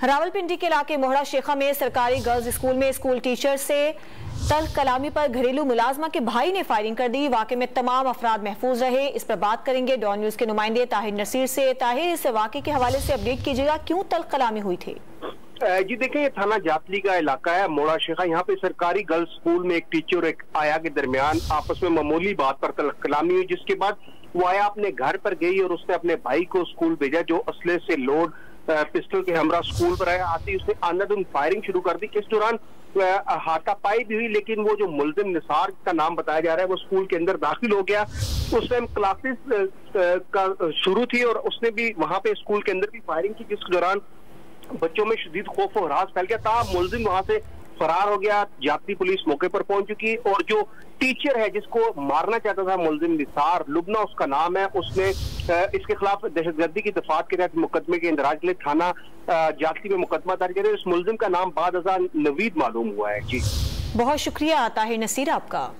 रावलपिंडी के इलाके मोहड़ा शेखा में सरकारी गर्ल्स स्कूल में स्कूल टीचर से तल्ख कलामी पर घरेलू मुलाजमा के भाई ने फायरिंग कर दी। वाकये में तमाम अफराद महफूज रहे। इस पर बात करेंगे डॉन न्यूज के नुमाइंदे ताहिर नसीर से। ताहिर, इस वाकये के हवाले से अपडेट कीजिएगा, क्यों तल्ख कलामी हुई थी? जी देखिए, ये थाना जातली का इलाका है मोड़ा शेखा। यहाँ पे सरकारी गर्ल्स स्कूल में एक टीचर और एक आया के दरमियान आपस में मामूली बात पर तल्ख कलामी हुई, जिसके बाद वो आया अपने घर पर गई और उसने अपने भाई को स्कूल भेजा, जो असले से लोड पिस्टल के हमरा स्कूल पर आया। आते ही उसने अंधाधुंध फायरिंग शुरू कर दी। इस दौरान हाथापाई भी हुई, लेकिन वो जो मुलजिम निसार का नाम बताया जा रहा है वो स्कूल के अंदर दाखिल हो गया। उस टाइम क्लासेस का शुरू थी और उसने भी वहां पे स्कूल के अंदर भी फायरिंग की, जिस दौरान बच्चों में शदीद खौफ और हरास फैल गया। ताहम मुलजिम वहां से फरार हो गया। जाती पुलिस मौके पर पहुंच चुकी और जो टीचर है जिसको मारना चाहता था मुलजिम निसार, लुबना उसका नाम है, उसने इसके खिलाफ दहशतगर्दी की दफात के तहत मुकदमे के इंदराज के लिए थाना जाती में मुकदमा दर्ज किया। इस मुलजिम का नाम बाद नवीद मालूम हुआ है। जी बहुत शुक्रिया ताहिर नसीर आपका।